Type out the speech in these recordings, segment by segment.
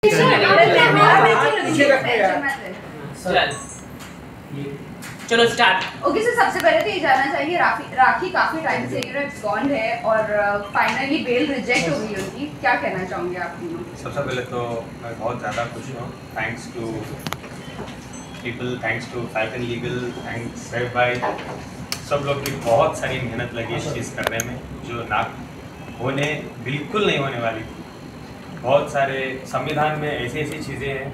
चलो start. Okay sir, सबसे पहले तो ये जानना चाहिए राखी काफी टाइम से एब्सकॉन्ड है और फाइनली बेल रिजेक्ट हो गई उनकी, क्या कहना चाहोगे आप तीनों? सबसे पहले तो मैं बहुत ज़्यादा खुश हूँ। Thanks to people, thanks to Falcon legal, thanks सेव भाई, सब लोग की बहुत सारी मेहनत लगी इस चीज़ करने में जो ना होने बिल्कुल नहीं होने वाली थी। बहुत सारे संविधान में ऐसी ऐसी चीज़ें हैं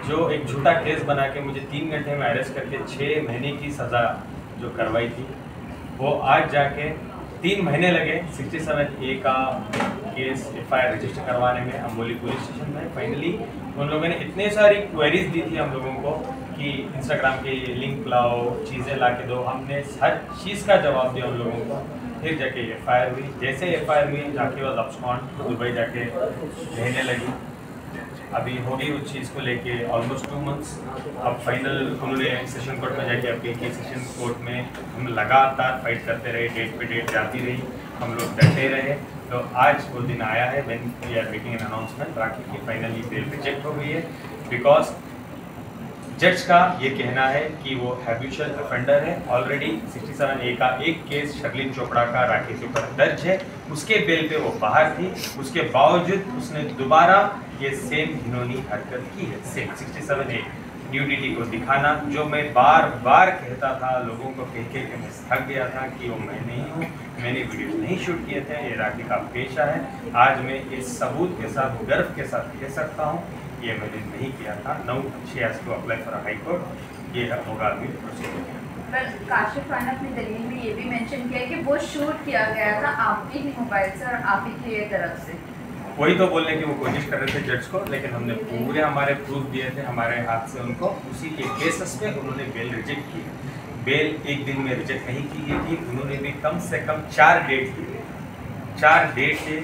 जो एक झूठा केस बना के मुझे 3 घंटे में अरेस्ट करके 6 महीने की सज़ा जो करवाई थी, वो आज जाके 3 महीने लगे 67A का केस FIR रजिस्टर करवाने में अम्बोली पुलिस स्टेशन में। फाइनली उन लोगों ने इतने सारी क्वेरीज दी थी हम लोगों को कि इंस्टाग्राम के लिंक लाओ, चीज़ें ला के दो, हमने हर चीज़ का जवाब दिया उन लोगों को। फिर जाके FIR हुई, जैसे FIR हुई राखी वाज अब्सकॉन्ड, दुबई जाके रहने लगी। अभी हो गई उस चीज़ को लेके ऑलमोस्ट 2 मंथ्स। अब फाइनल उन्होंने सेशन कोर्ट में जाके अपील की। सेशन कोर्ट में हम लगातार फाइट करते रहे, डेट पे डेट जाती रही, हम लोग डटे रहे। तो आज वो दिन आया है when we are making an announcement, Rakhi की फाइनली बेल रिजेक्ट हो गई है बिकॉज जज का ये कहना है कि वो हैबिचुअल ऑफेंडर है। ऑलरेडी 67A का एक केस शर्लिन चोपड़ा का राखी के ऊपर दर्ज है, उसके बेल पे वो बाहर थी, उसके बावजूद उसने दोबारा ये सेम घिनौनी हरकत की है। सेम 67A न्यूडिटी को दिखाना, जो मैं बार बार कहता था लोगों को कह के मैं थक गया था कि वो मैं नहीं हूँ, मैंने वीडियोस नहीं शूट किए थे, ये राखी का पेशा है। आज मैं इस सबूत के साथ गर्व के साथ कह सकता हूँ ये मैंने नहीं किया था। Now she has to apply for high court, ये होगा अभी प्रोसीजर। काशिफ खान ने अपनी दलील में ये भी मेंशन किया कि वो शूट किया गया था आपके ही मोबाइल से और आप ही की तरफ से। वही तो बोलने की वो कोशिश कर रहे थे जज को, लेकिन हमने पूरे हमारे प्रूफ दिए थे हमारे हाथ से उनको। उसी के बेसिस पे उन्होंने बेल रिजेक्ट की। बेल एक दिन में रिजेक्ट नहीं की गई थी, उन्होंने भी कम से कम 4 डेट दी। 4 डेट से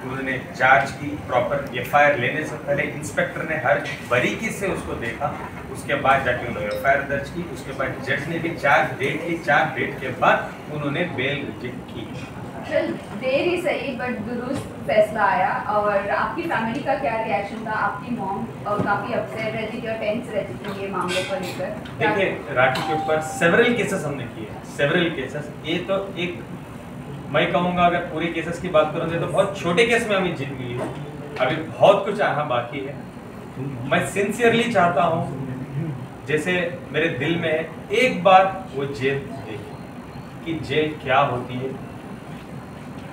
उन्होंने जांच की प्रॉपर। FIR लेने से पहले इंस्पेक्टर ने हर बारीकी से उसको देखा, उसके बाद जाके उन्होंने FIR दर्ज की। उसके बाद जज ने भी 4 डेट ली, 4 डेट के बाद उन्होंने बेल रिजेक्ट की। चल देर ही सही बट दुरुस्त फैसला आया। और आपकी फैमिली का क्या रिएक्शन था? आपकी मॉम काफ़ी अपसेट रहती थी और टेंस रहती थी ये मामले को लेकर। देखिए राखी के ऊपर सेवरल केसेस हमने किए, सेवरल केसेस। ये तो एक मैं कहूँगा अगर पूरे केसेस की बात करोगे तो बहुत छोटे केस में हमें जीत मिली है, अभी बहुत कुछ आना बाकी है। मैं सिंसियरली चाहता हूँ, जैसे मेरे दिल में है, एक बार वो जेल देखे कि जेल क्या होती है,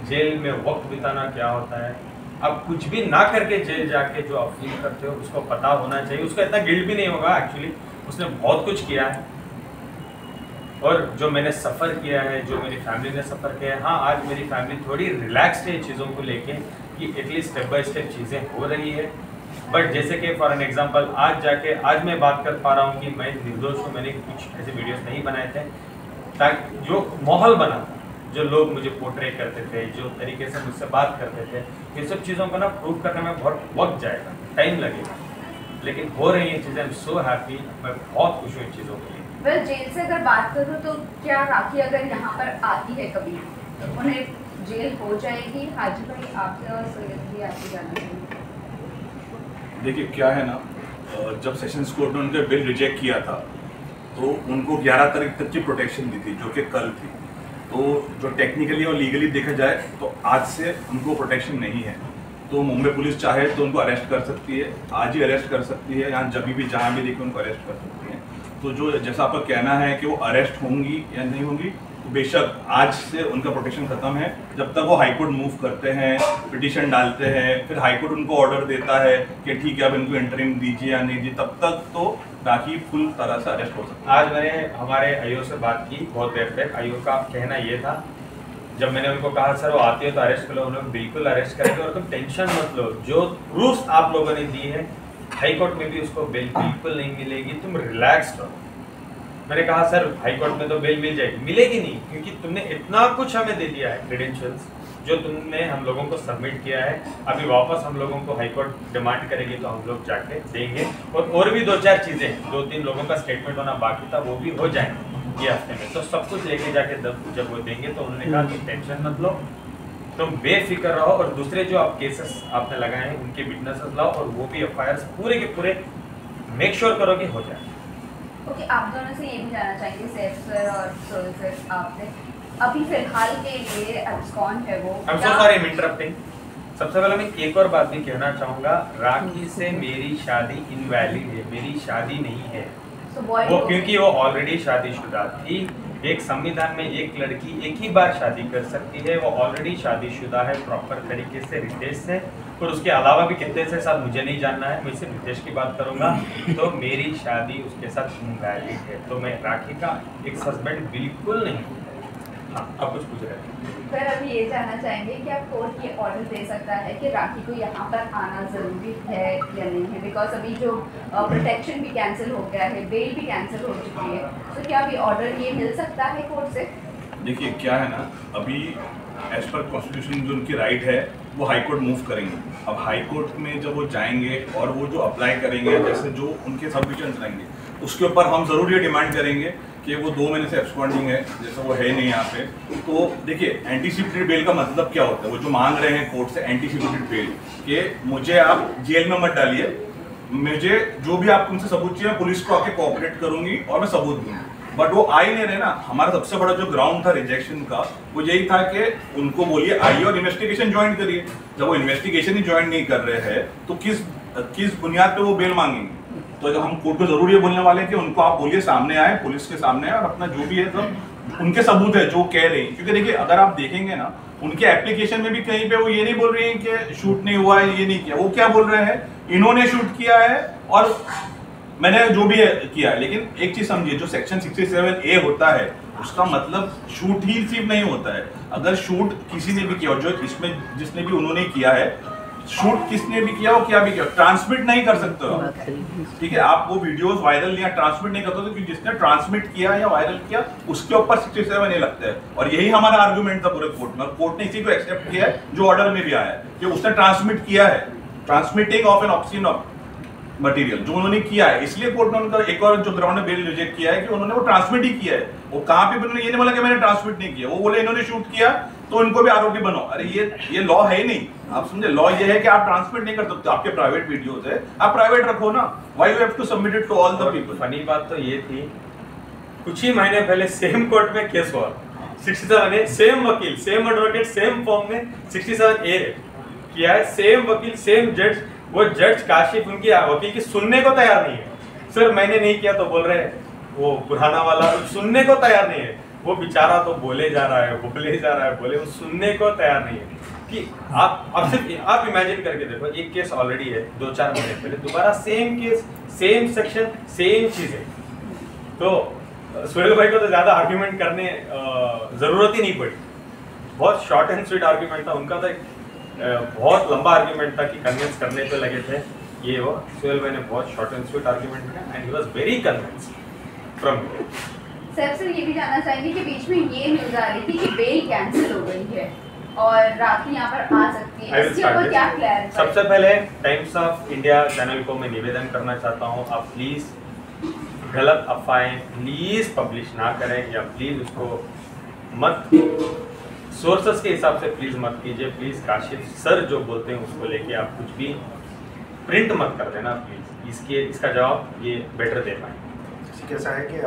जेल में वक्त बिताना क्या होता है। अब कुछ भी ना करके जेल जाके जो आप फील करते हो उसको पता होना चाहिए। उसका इतना गिल्ट भी नहीं होगा, एक्चुअली उसने बहुत कुछ किया है और जो मैंने सफ़र किया है, जो मेरी फैमिली ने सफ़र किया है। हाँ, आज मेरी फैमिली थोड़ी रिलैक्स्ड है चीज़ों को लेके कि एटलीस्ट स्टेप बाय स्टेप चीज़ें हो रही है। बट जैसे कि फॉर एन एग्जांपल आज मैं बात कर पा रहा हूँ कि मैं निर्दोष हूँ, मैंने कुछ ऐसे वीडियोस नहीं बनाए थे ताकि जो माहौल बना था, जो लोग मुझे पोर्ट्रे करते थे, जो तरीके से मुझसे बात करते थे, ये सब चीज़ों को ना प्रूव करने में बहुत वक्त जाएगा, टाइम लगेगा, लेकिन हो रही हैं चीज़ें। आई एम सो हैप्पी, मैं बहुत खुश हूँ इन चीज़ों के लिए। वेल जेल से अगर बात करूँ तो क्या राखी अगर यहाँ पर आती है कभी तो उन्हें जेल हो जाएगी? हाजी भाई आपसे और सैयद भी आपसे जानना चाहिए। देखिए क्या है ना, जब सेशंस कोर्ट ने उनके बिल रिजेक्ट किया था तो उनको 11 तारीख तक की प्रोटेक्शन दी थी जो कि कल थी। तो जो टेक्निकली और लीगली देखा जाए तो आज से उनको प्रोटेक्शन नहीं है। तो मुंबई पुलिस चाहे तो उनको अरेस्ट कर सकती है, आज ही अरेस्ट कर सकती है, यहाँ जब भी जहाँ भी देखे उनको अरेस्ट कर सकती है। तो जो जैसा आपका कहना है कि वो अरेस्ट होंगी या नहीं होंगी, तो बेशक आज से उनका प्रोटेक्शन खत्म है। जब तक वो हाईकोर्ट मूव करते हैं, पिटीशन डालते हैं, फिर हाईकोर्ट उनको ऑर्डर देता है कि ठीक है अब इनको इंटरिम दीजिए या नहीं दीजिए, तब तक तो राखी फुल तरह से अरेस्ट हो सकती है। आज मैंने हमारे आईओ से बात की बहुत देर तक। आईओ का कहना ये था, जब मैंने उनको कहा सर वो आती है तो अरेस्ट कर लो, उन्होंने बिल्कुल अरेस्ट करेंगे और तुम टेंशन मत लो, जो प्रूफ आप लोगों ने दी है हाई कोर्ट में भी उसको बेल बिल्कुल नहीं मिलेगी, तुम रिलैक्स रहो। मैंने कहा सर हाई कोर्ट में तो बेल मिल जाएगी, मिलेगी नहीं, क्योंकि तुमने इतना कुछ हमें दे दिया है, क्रेडेंशियल्स जो तुमने हम लोगों को सबमिट किया है। अभी वापस हम लोगों को हाई कोर्ट डिमांड करेगी तो हम लोग जाके देंगे। और भी 2-4 चीज़ें, 2-3 लोगों का स्टेटमेंट होना बाकी था, वो भी हो जाएंगे ये हफ्ते में। तो सब कुछ लेके जाके जब वो देंगे तो उन्होंने कहा तुम टेंशन मत लो, तुम बेफिक्र रहो और दूसरे जो आप केसेस आपने लगाए हैं उनके विटनेसेस लाओ और वो भी एफआईआर पूरे के पूरे मेक श्योर करो कि हो जाए। ओके, आप दोनों से ये भी जानना चाहेंगे सैफ सर और सोहेल सर आपसे, अभी फिलहाल के लिए एब्सकॉन्ड है वो। I'm so sorry I'm interrupting। सबसे पहले मैं एक और बात भी कहना चाहूँगा, राखी से मेरी शादी इनवैलिड है, मेरी शादी नहीं है वो, क्योंकि वो ऑलरेडी शादीशुदा थी। एक संविधान में एक लड़की एक ही बार शादी कर सकती है, वो ऑलरेडी शादीशुदा है प्रॉपर तरीके से रितेश से, और उसके अलावा भी कितने से साथ मुझे नहीं जानना है, मैं सिर्फ रितेश की बात करूंगा। तो मेरी शादी उसके साथ इनवैलिड है, तो मैं राखी का एक्स हस्बैंड बिल्कुल नहीं हूँ। हाँ, आप कुछ पूछ रहे हैं सर, अभी ये जानना चाहेंगे कि आप कोर्ट ये ऑर्डर दे सकता है कि राखी को यहाँ पर आना ज़रूरी है या नहीं है, बिकॉज अभी जो प्रोटेक्शन भी कैंसिल हो गया है, बेल भी कैंसिल हो चुकी है, तो क्या अभी ऑर्डर ये मिल सकता है कोर्ट से? देखिए क्या है ना, अभी एज पर कॉन्स्टिट्यूशन जो उनकी राइट है वो हाई कोर्ट मूव करेंगे। अब हाई कोर्ट में जब वो जाएंगे और वो जो अप्लाई करेंगे, जैसे जो उनके सबमिशंस रहेंगे उसके ऊपर हम ज़रूर ये डिमांड करेंगे कि वो 2 महीने से एब्सकॉन्डिंग है, जैसे वो है नहीं यहाँ पे। तो देखिए एंटीसिपेटेड बेल का मतलब क्या होता है, वो जो मांग रहे हैं कोर्ट से एंटीसिपेटेड बेल, कि मुझे आप जेल में मत डालिए, मुझे जो भी आप उनसे सबूत चाहिए पुलिस को आके कोऑपरेट करूंगी और मैं सबूत दूंगी। बट वो आ ही नहीं रहे ना। हमारा सबसे बड़ा जो ग्राउंड था रिजेक्शन का वो यही था कि उनको बोलिए आइए और इन्वेस्टिगेशन ज्वाइन करिए। जब वो इन्वेस्टिगेशन ही ज्वाइन नहीं कर रहे हैं तो किस बुनियाद पे वो बेल मांगेंगे? तो जब हम कोर्ट को जरूर ये बोलने वाले हैं कि उनको आप बोलिए सामने आए, पुलिस के सामने आए और अपना जो भी है सब उनके सबूत है जो कह रहे हैं। क्योंकि देखिए अगर आप देखेंगे ना उनके एप्लीकेशन में भी कहीं पे वो ये नहीं बोल रहे हैं कि शूट नहीं हुआ है, ये नहीं किया। वो क्या बोल रहे हैं, इन्होंने शूट किया है और मैंने जो भी किया है। लेकिन एक चीज समझिए, जो सेक्शन 67A होता है उसका मतलब शूट ही सिर्फ नहीं होता है। अगर शूट किसी ने भी किया, जो इसमें जिसने भी उन्होंने किया है, शूट किसने भी किया हो क्या भी किया, ट्रांसमिट नहीं कर सकते हो, ठीक है। आप वो वीडियोस वायरल या ट्रांसमिट नहीं करते हो क्योंकि जिसने ट्रांसमिट किया या वायरल किया उसके ऊपर 67A लगता है। और यही हमारा आर्गुमेंट था पूरे कोर्ट में, और कोर्ट ने इसी को एक्सेप्ट किया है जो ऑर्डर में भी आया है कि उसने ट्रांसमिट किया है, transmitting of an obscene material जो उन्होंने किया है। इसलिए कोर्ट ने उनका एक और जो ग्राउंड में बेल रिजेक्ट किया है कि उन्होंने वो ट्रांसमिट ही किया है। वो कहाँ पे उन्होंने ये नहीं बोला कि मैंने ट्रांसमिट नहीं किया, वो बोले इन्होंने शूट किया तो इनको भी आरोपी बनो। अरे ये लॉ है ही नहीं, आप समझे। लॉ ये है कि आप ट्रांसमिट नहीं कर सकते, आपके प्राइवेट वीडियोस है, आप प्राइवेट रखो ना। Why you have to submit it to all the people. Funny बात तो ये थी, कुछ ही महीने पहले सेम कोर्ट में केस हुआ 67A, सेम वकील, सेम एडवोकेट, सेम फॉर्म में 67A किया है, सेम वकील, सेम जज। वो जज काशिफ उनकी वकील की सुनने को तैयार नहीं है। सर मैंने नहीं किया तो बोल रहे हैं, वो पुराना वाला सुनने को तैयार नहीं है। वो बेचारा तो बोले जा रहा है, बोले, वो सुनने को तैयार नहीं है। कि आप इमेजिन करके देखो, एक केस ऑलरेडी है 2-4 महीने पहले, दोबारा same case, same section, same चीजें। तो सुहेल भाई को तो ज्यादा आर्ग्यूमेंट करने जरूरत ही नहीं पड़ी, बहुत शॉर्ट एंड स्वीट आर्ग्यूमेंट था उनका। तो बहुत लंबा आर्ग्यूमेंट था कि कन्विंस करने पे लगे थे ये वो। सुहेल भाई ने बहुत शॉर्ट एंड स्वीट आर्ग्यूमेंट किया and he was very convinced from. Sir ये भी जानना चाहेंगे कि बीच में ये न्यूज़ आ रही थी कि बेल कैंसिल हो गई है और राखी यहाँ पर आ सकती है, इसके ऊपर क्या क्लैरिफाई? सबसे पहले टाइम्स ऑफ इंडिया चैनल को मैं निवेदन करना चाहता हूँ, आप प्लीज़ गलत अफवाहें प्लीज़ पब्लिश ना करें, या प्लीज़ उसको मत सोर्सेस के हिसाब से प्लीज़ मत कीजिए। प्लीज़ काशिफ सर जो बोलते हैं उसको लेके आप कुछ भी प्रिंट मत कर देना प्लीज़। इसका जवाब ये बेटर दे पाएँ। कैसा है कि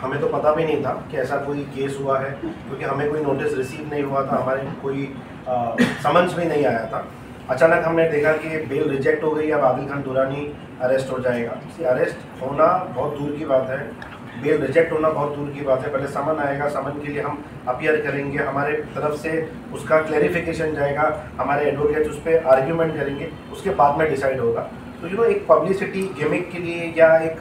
हमें तो पता भी नहीं था कि ऐसा कोई केस हुआ है, क्योंकि हमें कोई नोटिस रिसीव नहीं हुआ था, हमारे कोई समन्स भी नहीं आया था। अचानक हमने देखा कि बेल रिजेक्ट हो गई, अब आदिल खान दुरानी अरेस्ट हो जाएगा। अरेस्ट होना बहुत दूर की बात है, बेल रिजेक्ट होना बहुत दूर की बात है। पहले समन आएगा, समन के लिए हम अपीयर करेंगे, हमारे तरफ से उसका क्लैरिफिकेशन जाएगा, हमारे एडवोकेट उस पर आर्ग्यूमेंट करेंगे, उसके बाद में डिसाइड होगा। तो एक पब्लिसिटी गिमिक के लिए या एक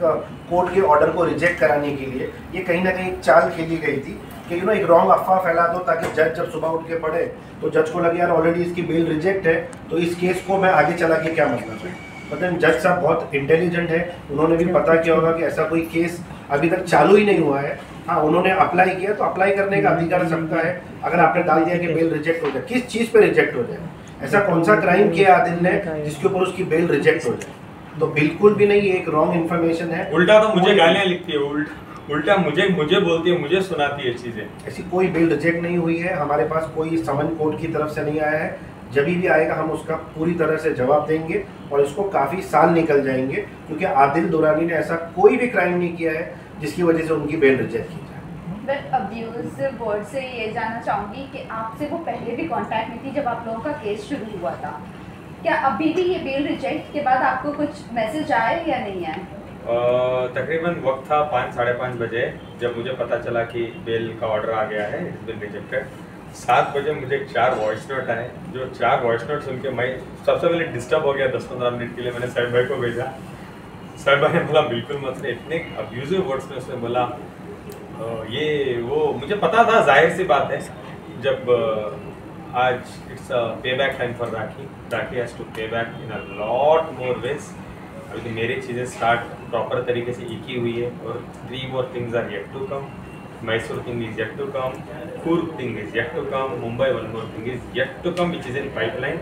कोर्ट के ऑर्डर को रिजेक्ट कराने के लिए ये कहीं ना कहीं एक चाल खेली गई थी कि एक रॉन्ग अफवाह फैला दो, ताकि जज जब सुबह उठ के पढ़े तो जज को लगे यार ऑलरेडी इसकी बेल रिजेक्ट है, तो इस केस को मैं आगे चला के क्या मतलब है। मतलब जज साहब बहुत इंटेलिजेंट है, उन्होंने भी पता किया होगा कि ऐसा कोई केस अभी तक चालू ही नहीं हुआ है। हाँ, उन्होंने अप्लाई किया तो अप्लाई करने का अधिकार सबका है। अगर आपने डाल दिया कि बेल रिजेक्ट हो जाए, किस चीज़ पे रिजेक्ट हो जाए, ऐसा कौन सा क्राइम किया आदिल ने जिसके ऊपर उसकी बेल रिजेक्ट हो जाए? तो बिल्कुल भी नहीं, ये एक रॉन्ग इन्फॉर्मेशन है। उल्टा तो मुझे गालियाँ लिखती है, उल्टा मुझे बोलती है, मुझे सुनाती है चीजें। ऐसी कोई बिल रिजेक्ट नहीं हुई है, हमारे पास कोई समन कोर्ट की तरफ से नहीं आया है। जब भी आएगा हम उसका पूरी तरह से जवाब देंगे और इसको काफ़ी साल निकल जाएंगे, क्योंकि आदिल दुरानी ने ऐसा कोई भी क्राइम नहीं किया है जिसकी वजह से उनकी बेल रिजेक्ट की जाए। बट अब्यूज बोर्ड से ये जानना चाहूँगी कि आपसे वो पहले भी कांटेक्ट में थी जब आप लोगों का केस शुरू हुआ था, क्या अभी भी ये बेल रिजेक्ट के बाद आपको कुछ मैसेज आए या नहीं आए? तकरीबन वक्त था 5-5:30 बजे, जब मुझे पता चला कि बेल का ऑर्डर आ गया है, इट्स बीन रिजेक्टेड। 7 बजे मुझे 4 वॉइस नोट आए, जो 4 वॉइस नोट सुन के मैं सबसे पहले डिस्टर्ब हो गया। 10-15 मिनट के लिए मैंने साहिब भाई को भेजा। साहिब भाई ने बोला बिल्कुल मत, इतने अब्यूजिव वर्ड्स में उसने बोला ये वो। मुझे पता था, जाहिर सी बात है, जब आज it's a pay back time for Rakhi has to pay back in a lot more ways. अभी तो मेरी चीज़ें स्टार्ट प्रॉपर तरीके से की हुई है और 3 more things are yet to come. Mysore thing is yet to come, Coorg thing is yet to come, Mumbai one more thing is yet to come, which is in pipeline.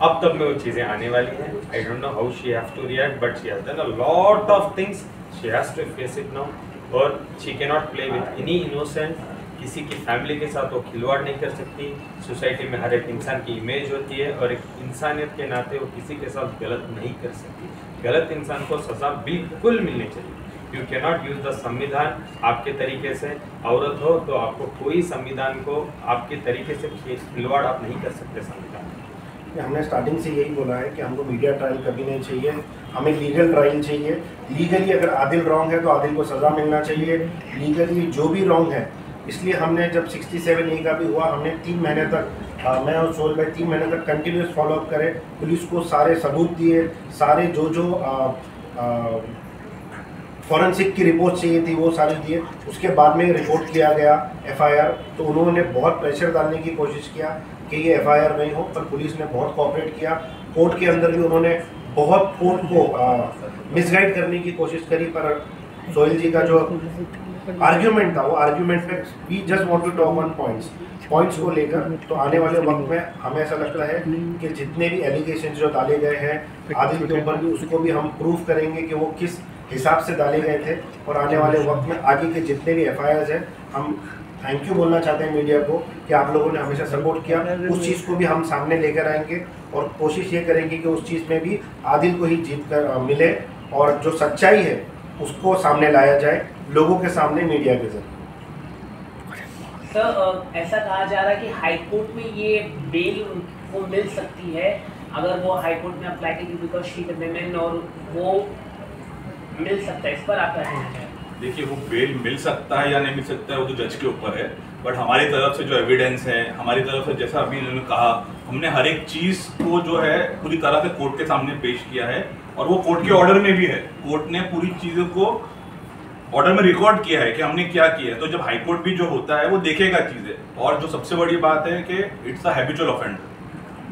अब तक में वो चीज़ें आने वाली हैं। I don't know how she has to react, but she has done a lot of things. She has to face it now. और she cannot play with any innocent. किसी की फैमिली के साथ वो खिलवाड़ नहीं कर सकती। सोसाइटी में हर एक इंसान की इमेज होती है और एक इंसानियत के नाते वो किसी के साथ गलत नहीं कर सकती। गलत इंसान को सज़ा बिल्कुल मिलनी चाहिए। यू कैनॉट यूज़ द संविधान आपके तरीके से। औरत हो तो आपको कोई संविधान को आपके तरीके से खिलवाड़ आप नहीं कर सकते संविधान। हमने स्टार्टिंग से यही बोला है कि हमको मीडिया ट्रायल कभी नहीं चाहिए, हमें लीगल ट्रायल चाहिए। लीगली अगर आदिल रॉन्ग है तो आदिल को सज़ा मिलना चाहिए, लीगली जो भी रॉन्ग है। इसलिए हमने जब 67A का भी हुआ, हमने 3 महीने तक मैं और सोहेल भाई 3 महीने तक कंटिन्यूस फॉलोअप करे, पुलिस को सारे सबूत दिए, सारे जो फॉरेंसिक की रिपोर्ट चाहिए थी वो सारी दिए। उसके बाद में रिपोर्ट किया गया FIR, तो उन्होंने बहुत प्रेशर डालने की कोशिश किया कि ये FIR नहीं हो, पर पुलिस ने बहुत कोऑपरेट किया। कोर्ट के अंदर भी उन्होंने बहुत कोर्ट को मिसगाइड करने की कोशिश करी, पर सोहेल जी का जो आर्ग्यूमेंट था वो आर्ग्यूमेंट में we just want to talk on points को लेकर। तो आने वाले वक्त में हमें ऐसा लगता है कि जितने भी एलिगेशन जो डाले गए हैं आदिल के ऊपर भी, उसको भी हम प्रूव करेंगे कि वो किस हिसाब से डाले गए थे। और आने वाले वक्त में आगे के जितने भी FIRs हैं, हम थैंक यू बोलना चाहते हैं मीडिया को कि आप लोगों ने हमेशा सपोर्ट किया। उस चीज़ को भी हम सामने लेकर आएंगे और कोशिश ये करेंगे कि उस चीज़ में भी आदिल को ही जीत कर मिले और जो सच्चाई है उसको सामने लाया जाए लोगों के सामने, मीडिया के जरिए। सर, ऐसा कहा जा रहा है कि हाई कोर्ट में ये बेल को मिल सकती है अगर वो हाई कोर्ट में अप्लाई करेगी, बिकॉज शी इज वुमेन, और वो मिल सकता है। इस पर आप क्या कहना चाहेंगे? देखिए, वो बेल मिल सकता है या नहीं मिल सकता है वो तो जज के ऊपर है, बट हमारी तरफ से जो एविडेंस है, हमारी तरफ से जैसा अभी इन्होंने कहा, हमने हर एक चीज़ को जो है पूरी तरह से कोर्ट के सामने पेश किया है और वो कोर्ट के ऑर्डर में भी है। कोर्ट ने पूरी चीज़ों को ऑर्डर में रिकॉर्ड किया है कि हमने क्या किया है। तो जब हाई कोर्ट भी जो होता है वो देखेगा चीज़ें। और जो सबसे बड़ी बात है कि इट्स अ हैबिचुअल ऑफेंडर,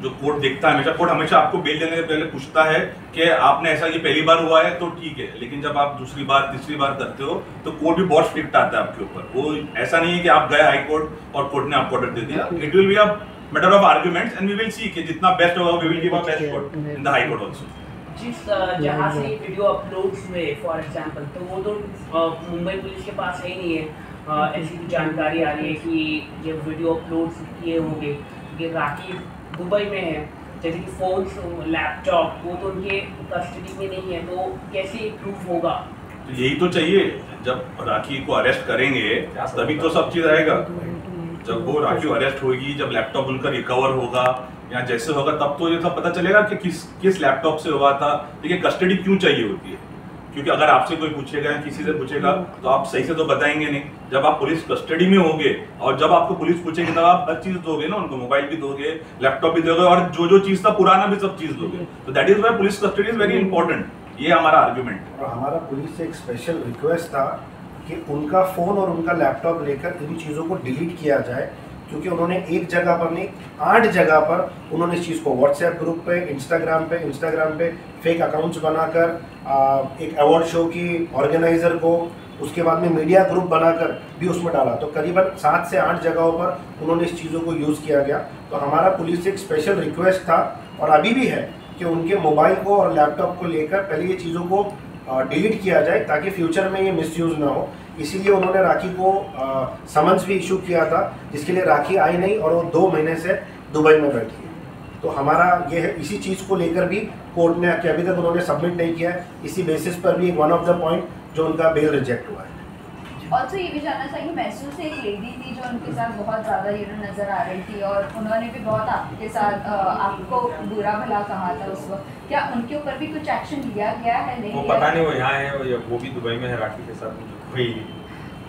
जो कोर्ट देखता है हमेशा। कोर्ट हमेशा आपको बेल देने से पहले पूछता है कि आपने ऐसा, ये पहली बार हुआ है तो ठीक है, लेकिन जब आप दूसरी बार तीसरी बार करते हो तो कोर्ट भी बहुत स्ट्रिक्ट आता है आपके ऊपर। वो ऐसा नहीं है कि आप गए हाई कोर्ट और कोर्ट ने आपको ऑर्डर दे दिया। It will be a matter of arguments and we will see कि जितना बेस्ट होगा we will give a best court in the high court also. जिस जहाँ से वीडियो अपलोड्स हुए फॉर एग्जांपल, तो वो तो मुंबई पुलिस के पास है ही नहीं है। ऐसी भी जानकारी आ रही है कि ये वीडियो अपलोड्स किए होंगे कि राखी दुबई में है, जैसे कि फ़ोन्स, लैपटॉप, वो तो उनके कस्टडी में नहीं है, तो कैसे प्रूफ होगा? तो यही तो चाहिए, जब राखी को अरेस्ट करेंगे तभी तो सब चीज़ आएगा। जब वो राखी अरेस्ट होगी, जब लैपटॉप उनका रिकवर होगा या जैसे होगा, तब तो ये सब पता चलेगा कि किस लैपटॉप से हुआ था। देखिए, कस्टडी क्यों चाहिए होती है, क्योंकि अगर आपसे कोई पूछेगा या किसी से पूछेगा तो आप सही से तो बताएंगे नहीं। जब आप पुलिस कस्टडी में होंगे और जब आपको पुलिस पूछेगी तब आप हर चीज़ दोगे ना, उनको मोबाइल भी दोगे, लैपटॉप भी दोगे और जो चीज़ था पुराना भी सब चीज़ दोगे। तो that is why police custody is very important. ये हमारा आर्ग्यूमेंट। और हमारा पुलिस से एक स्पेशल रिक्वेस्ट था कि उनका फ़ोन और उनका लैपटॉप लेकर इन चीज़ों को डिलीट किया जाए, क्योंकि उन्होंने एक जगह पर नहीं 8 जगह पर उन्होंने इस चीज़ को व्हाट्सएप ग्रुप पे, इंस्टाग्राम पे फेक अकाउंट्स बनाकर एक अवार्ड शो की ऑर्गेनाइज़र को, उसके बाद में मीडिया ग्रुप बनाकर भी उसमें डाला। तो करीबन 7 से 8 जगहों पर उन्होंने इस चीज़ों को यूज़ किया गया। तो हमारा पुलिस से एक स्पेशल रिक्वेस्ट था और अभी भी है कि उनके मोबाइल को और लैपटॉप को लेकर पहले ये चीज़ों को डिलीट किया जाए ताकि फ्यूचर में ये मिसयूज़ ना हो। इसीलिए उन्होंने राखी को समन्स भी इशू किया था, जिसके लिए राखी आई नहीं और वो 2 महीने से दुबई में बैठी है। तो हमारा ये है, इसी चीज़ को लेकर भी कोर्ट ने अभी तक उन्होंने सबमिट नहीं किया है। इसी बेसिस पर भी वन ऑफ द पॉइंट जो उनका बेल रिजेक्ट हुआ है। ऑल्सो ये भी जानना चाहिए, महसूस एक लेडी थी जो उनके साथ बहुत ज़्यादा नज़र आ रही थी और उन्होंने भी बहुत आपके साथ आपको बुरा भला कहा था उस वक्त, क्या उनके ऊपर भी कुछ एक्शन लिया गया है? नहीं, वो पता नहीं, वो यहाँ है, वो भी दुबई में है राखी के साथ, मुझे कोई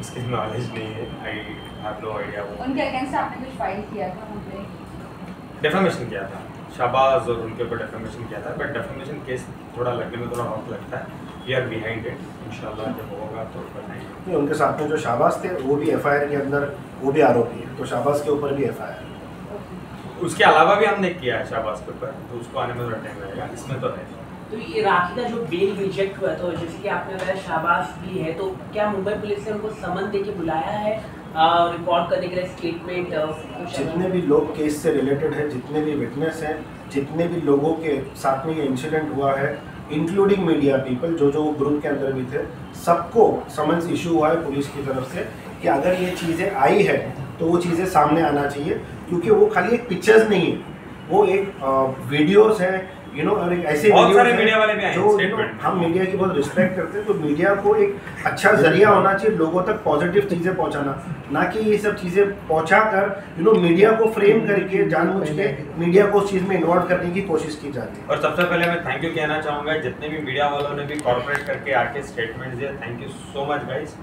उसकी नॉलेज नहीं है। I have no idea. उनके अगेंस्ट आपने कुछ फाइल किया था? कंप्लेंट डेफेमेशन किया था, शाहबाज और उनके ऊपर डेफेमेशन किया था, बट डेफेमेशन केस थोड़ा लगने में थोड़ा वक्त लगता है। वी आर बिहाइंड इट, इंशाल्लाह जब होगा तो बताएंगे। उनके साथ में जो शाहबाज थे वो भी एफआईआर के अंदर, वो भी आरोपी है, तो शाहबाज के ऊपर भी एफआईआर। उसके अलावा भी हमने किया है शाहबाज के ऊपर, तो उसको आने में थोड़ा टाइम लगेगा, इसमें तो है। तो ये राखी का जो बेल रिजेक्ट हुआ, तो जैसे कि आपने बताया शाहबाज भी है, तो क्या मुंबई पुलिस ने उनको समन दे के बुलाया है रिकॉर्ड करने के लिए स्टेटमेंट? जितने भी लोग केस से रिलेटेड है, जितने भी विटनेस हैं, जितने भी लोगों के साथ में ये इंसिडेंट हुआ है, इंक्लूडिंग मीडिया पीपल जो ग्रुप के अंदर भी थे, सबको समन्स इशू हुआ है पुलिस की तरफ से कि अगर ये चीज़ें आई है तो वो चीज़ें सामने आना चाहिए, क्योंकि वो खाली एक पिक्चर्स नहीं है, वो एक वीडियोस है, और एक ऐसे बहुत सारे वीडियोस मीडिया वाले भी आए जो स्टेटमेंट। हम मीडिया की बहुत रिस्पेक्ट करते हैं, तो मीडिया को एक अच्छा जरिया होना चाहिए लोगों तक पॉजिटिव चीज़ें पहुंचाना, ना कि ये सब चीज़ें पहुंचा कर मीडिया को फ्रेम करके जानबूझ के मीडिया को उस चीज़ में इन्वॉल्व करने की कोशिश की जाती है। और सबसे पहले मैं थैंक यू कहना चाहूँगा जितने भी मीडिया वालों ने भी कॉर्पोरेट करके आके स्टेटमेंट दिए, thank you so much guys.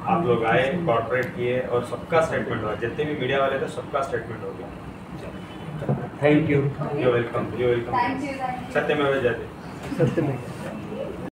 आप लोग आए, कॉर्पोरेट किए और सबका स्टेटमेंट हुआ, जितने भी मीडिया वाले थे सबका स्टेटमेंट हो गया। Thank you. You welcome, you welcome. Thank you. सत्यमेव जयते। सत्यमेव।